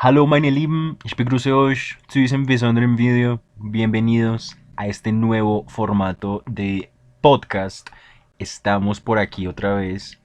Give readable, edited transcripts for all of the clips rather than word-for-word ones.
Hallo meine Lieben, ich begrüße euch zu diesem besonderen Video. Bienvenidos a este nuevo formato de podcast. Estamos por aquí otra vez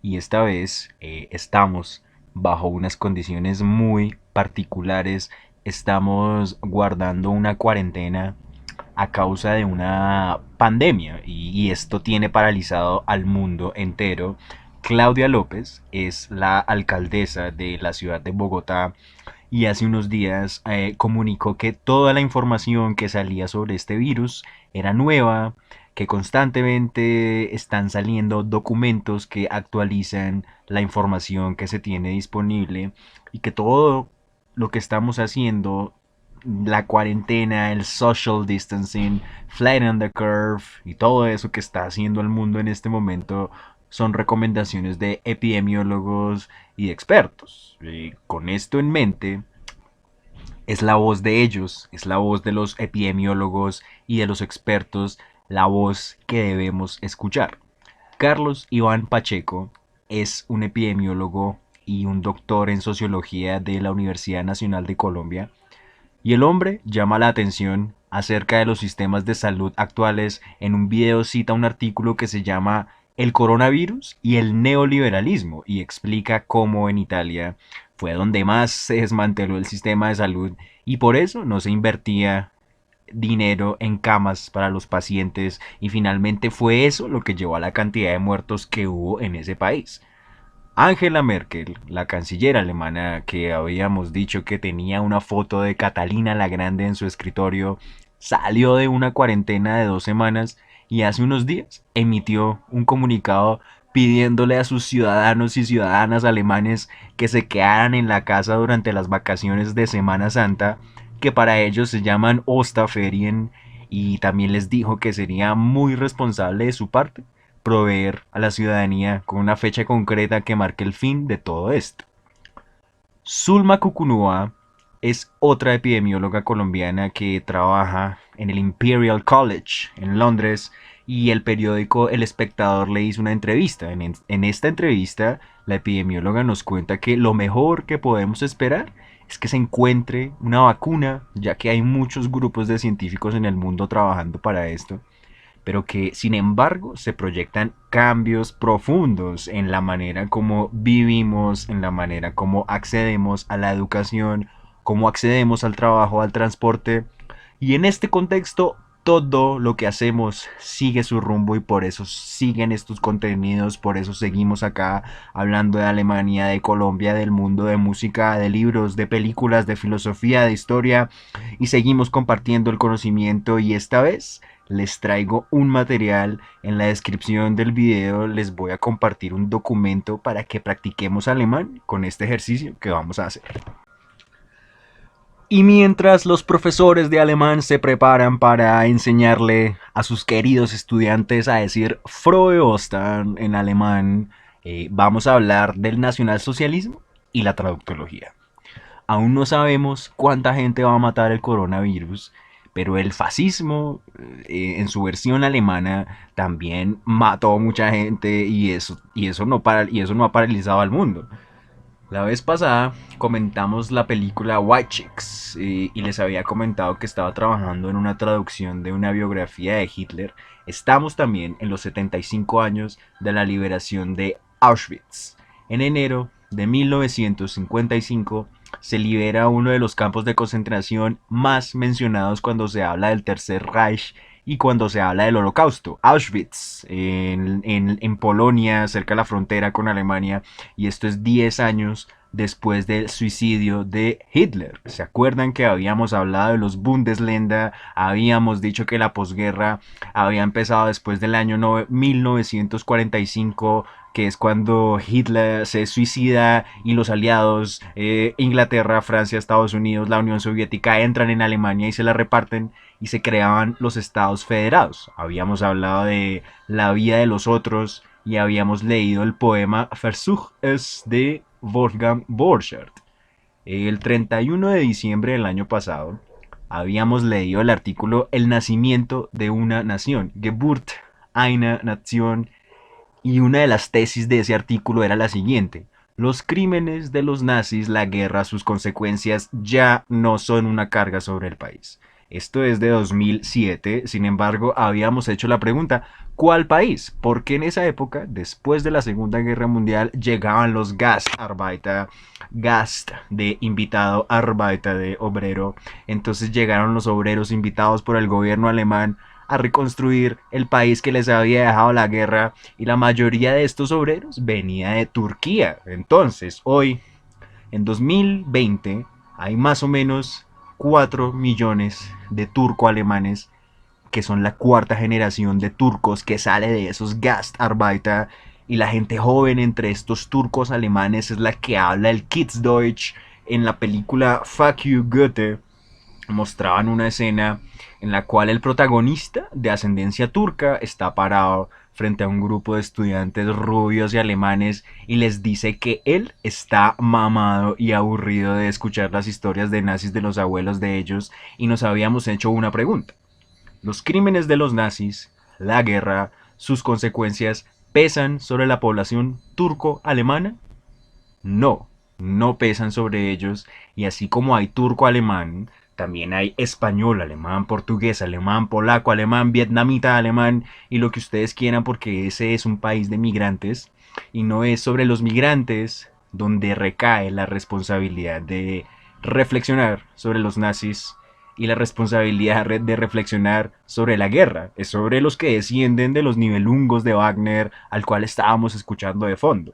y esta vez estamos bajo unas condiciones muy particulares. Estamos guardando una cuarentena a causa de una pandemia y esto tiene paralizado al mundo entero. Claudia López es la alcaldesa de la ciudad de Bogotá y hace unos días comunicó que toda la información que salía sobre este virus era nueva, que constantemente están saliendo documentos que actualizan la información que se tiene disponible y que todo lo que estamos haciendo, la cuarentena, el social distancing, flatten the curve y todo eso que está haciendo el mundo en este momento son recomendaciones de epidemiólogos y de expertos. Y con esto en mente, es la voz de ellos, es la voz de los epidemiólogos y de los expertos, la voz que debemos escuchar. Carlos Iván Pacheco es un epidemiólogo y un doctor en sociología de la Universidad Nacional de Colombia. Y el hombre llama la atención acerca de los sistemas de salud actuales. En un video cita un artículo que se llama El coronavirus y el neoliberalismo y explica cómo en Italia fue donde más se desmanteló el sistema de salud y por eso no se invertía dinero en camas para los pacientes y finalmente fue eso lo que llevó a la cantidad de muertos que hubo en ese país. Angela Merkel, la canciller alemana que habíamos dicho que tenía una foto de Catalina la Grande en su escritorio, salió de una cuarentena de 2 semanas y hace unos días emitió un comunicado pidiéndole a sus ciudadanos y ciudadanas alemanes que se quedaran en la casa durante las vacaciones de Semana Santa, que para ellos se llaman Osterferien, y también les dijo que sería muy responsable de su parte proveer a la ciudadanía con una fecha concreta que marque el fin de todo esto. Zulma Kukunua es otra epidemióloga colombiana que trabaja en el Imperial College en Londres y el periódico El Espectador le hizo una entrevista. En esta entrevista, la epidemióloga nos cuenta que lo mejor que podemos esperar es que se encuentre una vacuna, ya que hay muchos grupos de científicos en el mundo trabajando para esto, pero que sin embargo se proyectan cambios profundos en la manera como vivimos, en la manera como accedemos a la educación, cómo accedemos al trabajo, al transporte. Y en este contexto, todo lo que hacemos sigue su rumbo y por eso siguen estos contenidos, por eso seguimos acá hablando de Alemania, de Colombia, del mundo de música, de libros, de películas, de filosofía, de historia y seguimos compartiendo el conocimiento y esta vez les traigo un material. En la descripción del video les voy a compartir un documento para que practiquemos alemán con este ejercicio que vamos a hacer. Y mientras los profesores de alemán se preparan para enseñarle a sus queridos estudiantes a decir Frohe Ostern en alemán, vamos a hablar del nacionalsocialismo y la traductología. Aún no sabemos cuánta gente va a matar el coronavirus, pero el fascismo en su versión alemana también mató a mucha gente y eso no ha paralizado al mundo. La vez pasada comentamos la película White Chicks y les había comentado que estaba trabajando en una traducción de una biografía de Hitler. Estamos también en los 75 años de la liberación de Auschwitz. En enero de 1955 se libera uno de los campos de concentración más mencionados cuando se habla del Tercer Reich y cuando se habla del Holocausto, Auschwitz, en Polonia, cerca de la frontera con Alemania, y esto es 10 años después del suicidio de Hitler. ¿Se acuerdan que habíamos hablado de los Bundesländer? Habíamos dicho que la posguerra había empezado después del año 1945, que es cuando Hitler se suicida y los aliados, Inglaterra, Francia, Estados Unidos, la Unión Soviética, entran en Alemania y se la reparten y se creaban los Estados Federados. Habíamos hablado de la vida de los otros y habíamos leído el poema Versuch es de Wolfgang Borchardt. El 31 de diciembre del año pasado habíamos leído el artículo El nacimiento de una nación, Geburt einer Nation, y una de las tesis de ese artículo era la siguiente: Los crímenes de los nazis, la guerra, sus consecuencias ya no son una carga sobre el país. Esto es de 2007, sin embargo, habíamos hecho la pregunta, ¿cuál país? Porque en esa época, después de la Segunda Guerra Mundial, llegaban los Gastarbeiter, Gast de invitado, Arbeiter de obrero. Entonces llegaron los obreros invitados por el gobierno alemán a reconstruir el país que les había dejado la guerra, y la mayoría de estos obreros venía de Turquía. Entonces, hoy, en 2020, hay más o menos 4 millones de turco-alemanes, que son la cuarta generación de turcos que sale de esos Gastarbeiter, y la gente joven entre estos turcos alemanes es la que habla el Kitzdeutsch. En la película Fuck You Goethe mostraban una escena en la cual el protagonista, de ascendencia turca, está parado frente a un grupo de estudiantes rubios y alemanes y les dice que él está mamado y aburrido de escuchar las historias de nazis de los abuelos de ellos, y nos habíamos hecho una pregunta. ¿Los crímenes de los nazis, la guerra, sus consecuencias pesan sobre la población turco-alemana? No, no pesan sobre ellos, y así como hay turco-alemán, también hay español, alemán, portugués, alemán, polaco, alemán, vietnamita, alemán y lo que ustedes quieran, porque ese es un país de migrantes y no es sobre los migrantes donde recae la responsabilidad de reflexionar sobre los nazis y la responsabilidad de reflexionar sobre la guerra. Es sobre los que descienden de los nivelungos de Wagner al cual estábamos escuchando de fondo.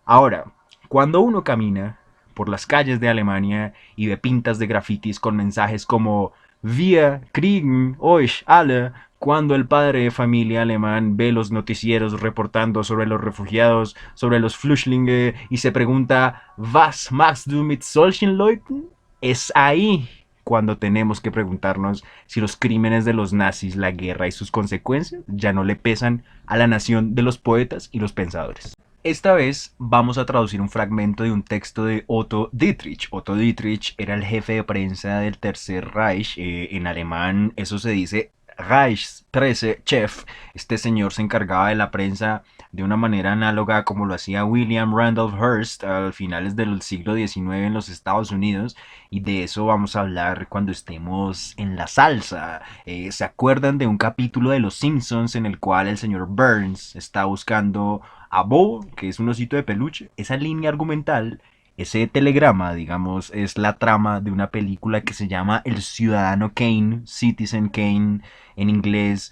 Ahora, cuando uno camina por las calles de Alemania y ve pintas de grafitis con mensajes como Wir kriegen euch alle, cuando el padre de familia alemán ve los noticieros reportando sobre los refugiados, sobre los Flüchtlinge, y se pregunta ¿Was machst du mit solchen Leuten? Es ahí cuando tenemos que preguntarnos si los crímenes de los nazis, la guerra y sus consecuencias ya no le pesan a la nación de los poetas y los pensadores. Esta vez vamos a traducir un fragmento de un texto de Otto Dietrich. Otto Dietrich era el jefe de prensa del Tercer Reich. En alemán eso se dice Reichspressechef. Este señor se encargaba de la prensa de una manera análoga como lo hacía William Randolph Hearst a finales del siglo XIX en los Estados Unidos, y de eso vamos a hablar cuando estemos en la salsa. ¿Se acuerdan de un capítulo de Los Simpsons en el cual el señor Burns está buscando a Bo, que es un osito de peluche? Esa línea argumental, ese telegrama, digamos, es la trama de una película que se llama El Ciudadano Kane, Citizen Kane en inglés,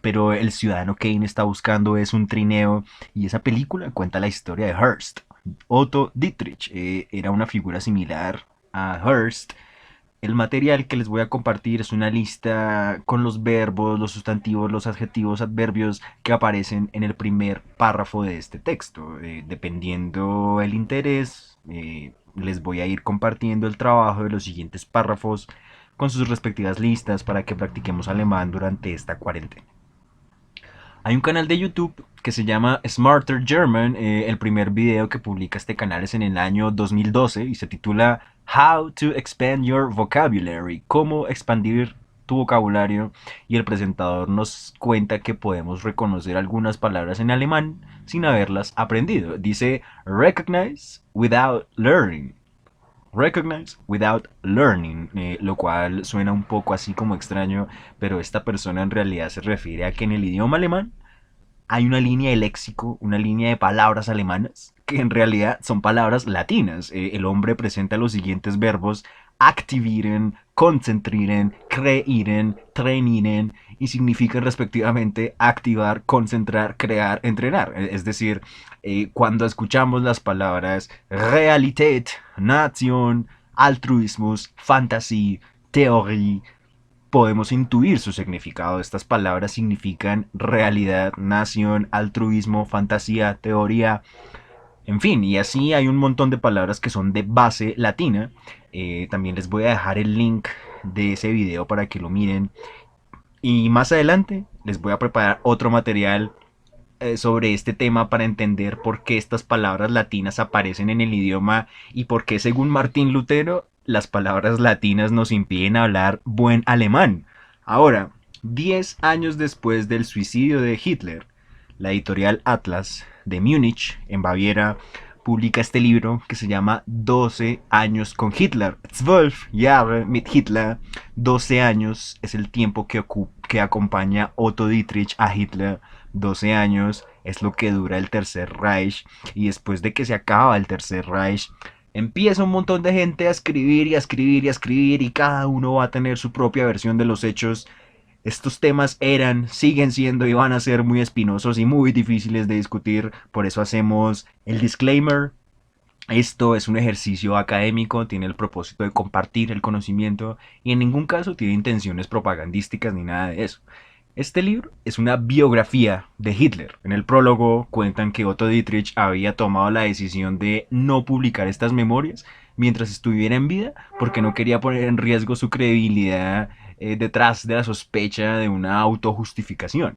pero el Ciudadano Kane está buscando es un trineo, y esa película cuenta la historia de Hearst. Otto Dietrich era una figura similar a Hearst. El material que les voy a compartir es una lista con los verbos, los sustantivos, los adjetivos, adverbios que aparecen en el primer párrafo de este texto. Dependiendo el interés, les voy a ir compartiendo el trabajo de los siguientes párrafos con sus respectivas listas para que practiquemos alemán durante esta cuarentena. Hay un canal de YouTube que se llama Smarter German. El primer video que publica este canal es en el año 2012 y se titula How to Expand Your Vocabulary, cómo expandir tu vocabulario, y el presentador nos cuenta que podemos reconocer algunas palabras en alemán sin haberlas aprendido. Dice recognize without learning. Recognize without learning, lo cual suena un poco así como extraño, pero esta persona en realidad se refiere a que en el idioma alemán hay una línea de léxico, una línea de palabras alemanas, que en realidad son palabras latinas. El hombre presenta los siguientes verbos: aktivieren, konzentrieren, kreieren, trainieren, y significan respectivamente activar, concentrar, crear, entrenar. Es decir, cuando escuchamos las palabras Realität, Nation, Altruismus, Fantasie, Theorie, podemos intuir su significado. Estas palabras significan realidad, nación, altruismo, fantasía, teoría, en fin, y así hay un montón de palabras que son de base latina. También les voy a dejar el link de ese video para que lo miren. Y más adelante les voy a preparar otro material sobre este tema para entender por qué estas palabras latinas aparecen en el idioma y por qué, según Martín Lutero, las palabras latinas nos impiden hablar buen alemán. Ahora, 10 años después del suicidio de Hitler, la editorial Atlas de Múnich, en Baviera, publica este libro que se llama 12 años con Hitler. 12 Jahre mit Hitler. 12 años es el tiempo que acompaña Otto Dietrich a Hitler. 12 años es lo que dura el Tercer Reich. Y después de que se acaba el Tercer Reich, empieza un montón de gente a escribir y a escribir y a escribir, y cada uno va a tener su propia versión de los hechos. Estos temas eran, siguen siendo y van a ser muy espinosos y muy difíciles de discutir. Por eso hacemos el disclaimer. Esto es un ejercicio académico, tiene el propósito de compartir el conocimiento y en ningún caso tiene intenciones propagandísticas ni nada de eso. Este libro es una biografía de Hitler. En el prólogo cuentan que Otto Dietrich había tomado la decisión de no publicar estas memorias mientras estuviera en vida porque no quería poner en riesgo su credibilidad detrás de la sospecha de una autojustificación.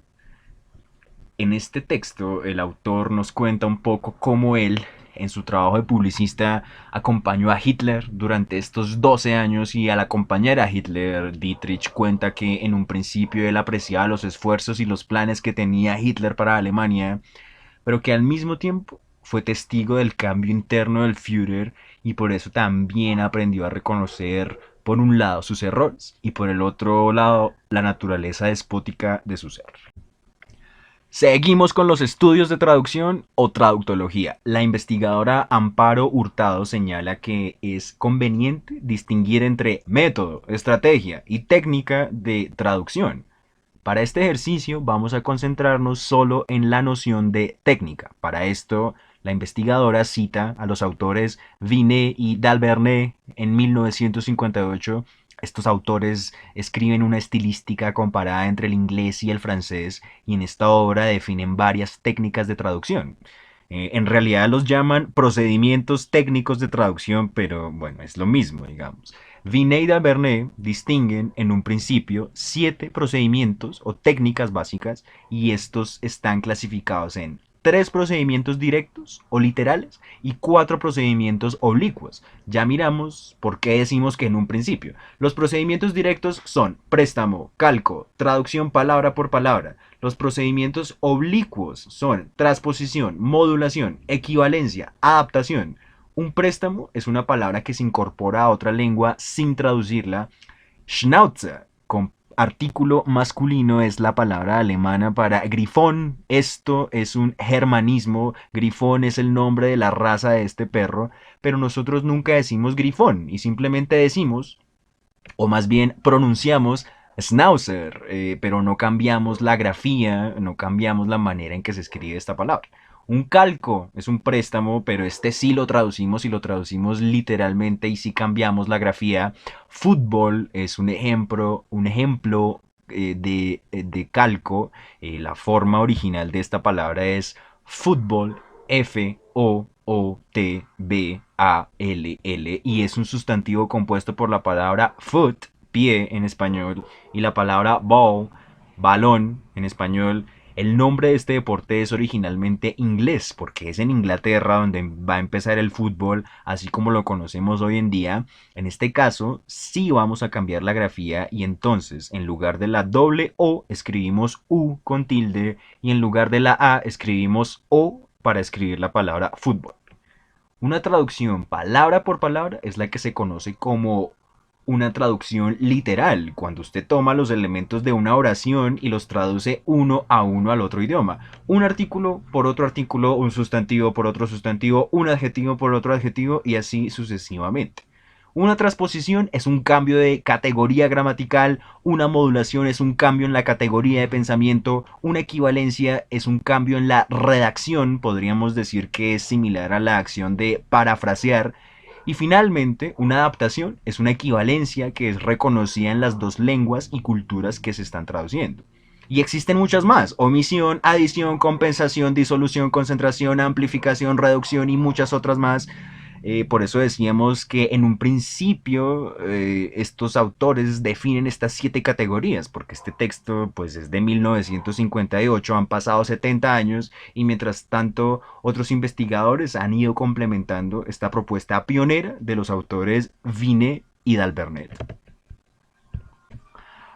En este texto el autor nos cuenta un poco cómo él, en su trabajo de publicista, acompañó a Hitler durante estos 12 años, y al acompañar a Hitler, Dietrich cuenta que en un principio él apreciaba los esfuerzos y los planes que tenía Hitler para Alemania, pero que al mismo tiempo fue testigo del cambio interno del Führer y por eso también aprendió a reconocer por un lado sus errores y por el otro lado la naturaleza despótica de su ser. Seguimos con los estudios de traducción o traductología. La investigadora Amparo Hurtado señala que es conveniente distinguir entre método, estrategia y técnica de traducción. Para este ejercicio vamos a concentrarnos solo en la noción de técnica. Para esto, la investigadora cita a los autores Vinet y D'Albernay en 1958. Estos autores escriben una estilística comparada entre el inglés y el francés y en esta obra definen varias técnicas de traducción. En realidad los llaman procedimientos técnicos de traducción, pero bueno, es lo mismo, digamos. Vinet y D'Albernay distinguen en un principio 7 procedimientos o técnicas básicas y estos están clasificados en 3 procedimientos directos o literales y 4 procedimientos oblicuos. Ya miramos por qué decimos que en un principio. Los procedimientos directos son préstamo, calco, traducción palabra por palabra. Los procedimientos oblicuos son transposición, modulación, equivalencia, adaptación. Un préstamo es una palabra que se incorpora a otra lengua sin traducirla. Schnauzer, con artículo masculino, es la palabra alemana para grifón. Esto es un germanismo. Grifón es el nombre de la raza de este perro, pero nosotros nunca decimos grifón y simplemente decimos, o más bien pronunciamos, Schnauzer, pero no cambiamos la grafía, no cambiamos la manera en que se escribe esta palabra. Un calco es un préstamo, pero este sí lo traducimos y lo traducimos literalmente y sí cambiamos la grafía. Fútbol es un ejemplo de calco. La forma original de esta palabra es fútbol, Football, y es un sustantivo compuesto por la palabra foot, pie en español, y la palabra ball, balón en español. El nombre de este deporte es originalmente inglés, porque es en Inglaterra donde va a empezar el fútbol, así como lo conocemos hoy en día. En este caso, sí vamos a cambiar la grafía y entonces, en lugar de la doble O, escribimos U con tilde y en lugar de la A, escribimos O para escribir la palabra fútbol. Una traducción palabra por palabra es la que se conoce como una traducción literal, cuando usted toma los elementos de una oración y los traduce uno a uno al otro idioma. Un artículo por otro artículo, un sustantivo por otro sustantivo, un adjetivo por otro adjetivo y así sucesivamente. Una transposición es un cambio de categoría gramatical, una modulación es un cambio en la categoría de pensamiento, una equivalencia es un cambio en la redacción, podríamos decir que es similar a la acción de parafrasear, y finalmente una adaptación es una equivalencia que es reconocida en las dos lenguas y culturas que se están traduciendo. Y existen muchas más: omisión, adición, compensación, disolución, concentración, amplificación, reducción y muchas otras más. Por eso decíamos que en un principio estos autores definen estas 7 categorías, porque este texto pues es de 1958, han pasado 70 años y mientras tanto otros investigadores han ido complementando esta propuesta pionera de los autores Vinet y D'Albernay.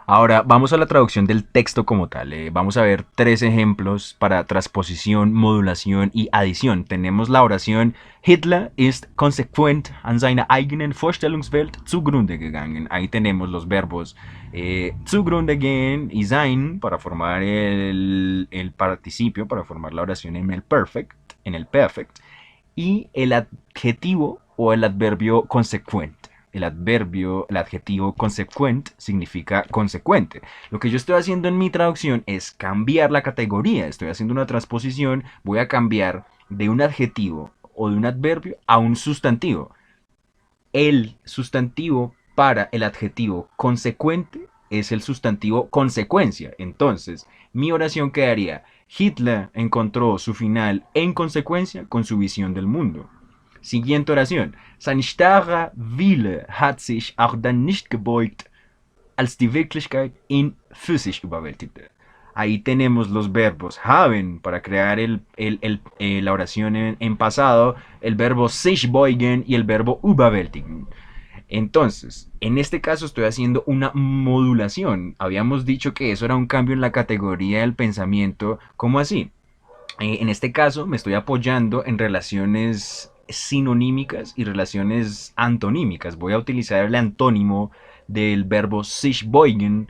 Ahora vamos a la traducción del texto como tal. Vamos a ver tres ejemplos para transposición, modulación y adición. Tenemos la oración Hitler ist konsequent an seiner eigenen Vorstellungswelt zugrunde gegangen. Ahí tenemos los verbos zugrunde gehen y sein para formar el participio, para formar la oración en el perfect, y el adjetivo o el adverbio consecuente. El adjetivo consequent significa consecuente. Lo que yo estoy haciendo en mi traducción es cambiar la categoría. Estoy haciendo una transposición, voy a cambiar de un adjetivo o de un adverbio a un sustantivo. El sustantivo para el adjetivo consecuente es el sustantivo consecuencia. Entonces, mi oración quedaría: Hitler encontró su final en consecuencia con su visión del mundo. Siguiente oración. Sein starrer Wille hat sich auch dann nicht gebeugt, als die Wirklichkeit ihn physisch überwältigte. Ahí tenemos los verbos haben para crear la oración en pasado, el verbo sich beugen y el verbo überwältigen. Entonces, en este caso estoy haciendo una modulación. Habíamos dicho que eso era un cambio en la categoría del pensamiento. ¿Cómo así? En este caso me estoy apoyando en relaciones sinonímicas y relaciones antonímicas. Voy a utilizar el antónimo del verbo sich beugen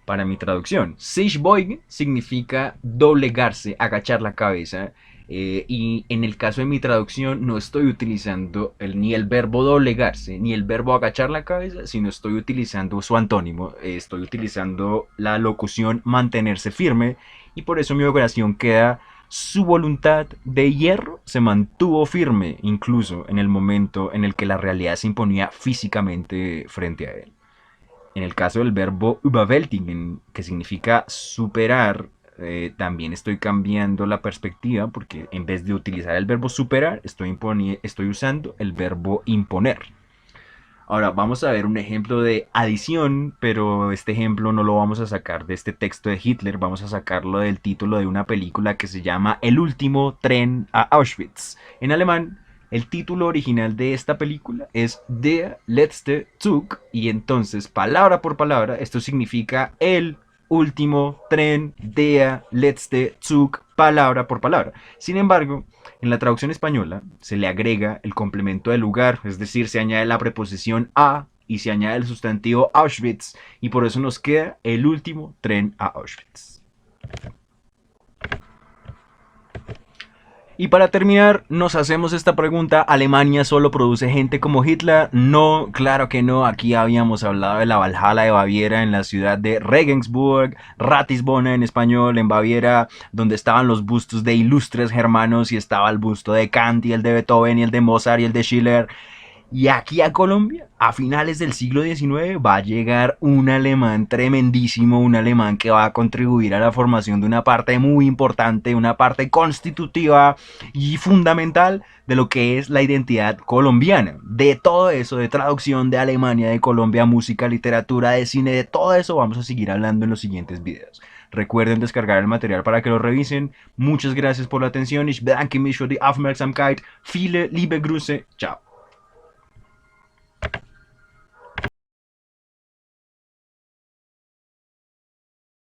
para mi traducción. Sich beugen significa doblegarse, agachar la cabeza. Y en el caso de mi traducción no estoy utilizando ni el verbo doblegarse ni el verbo agachar la cabeza, sino estoy utilizando su antónimo. Estoy utilizando la locución mantenerse firme, y por eso mi oración queda: su voluntad de hierro se mantuvo firme incluso en el momento en el que la realidad se imponía físicamente frente a él. En el caso del verbo überwältigen, que significa superar, también estoy cambiando la perspectiva, porque en vez de utilizar el verbo superar, estoy usando el verbo imponer. Ahora vamos a ver un ejemplo de adición, pero este ejemplo no lo vamos a sacar de este texto de Hitler, vamos a sacarlo del título de una película que se llama El último tren a Auschwitz. En alemán, el título original de esta película es Der letzte Zug, y entonces, palabra por palabra, esto significa el último tren, der letzte Zug, palabra por palabra. Sin embargo, en la traducción española se le agrega el complemento del lugar, es decir, se añade la preposición a y se añade el sustantivo Auschwitz, y por eso nos queda el último tren a Auschwitz. Y para terminar, nos hacemos esta pregunta: ¿Alemania solo produce gente como Hitler? No, claro que no. Aquí habíamos hablado de la Valhalla de Baviera, en la ciudad de Regensburg, Ratisbona en español, en Baviera, donde estaban los bustos de ilustres germanos, y estaba el busto de Kant y el de Beethoven y el de Mozart y el de Schiller. Y aquí a Colombia, a finales del siglo XIX, va a llegar un alemán tremendísimo, un alemán que va a contribuir a la formación de una parte muy importante, una parte constitutiva y fundamental de lo que es la identidad colombiana. De todo eso, de traducción de Alemania, de Colombia, música, literatura, de cine, de todo eso vamos a seguir hablando en los siguientes videos. Recuerden descargar el material para que lo revisen. Muchas gracias por la atención. Ich bedanke mich für die Aufmerksamkeit. Viele liebe Grüße. Chao.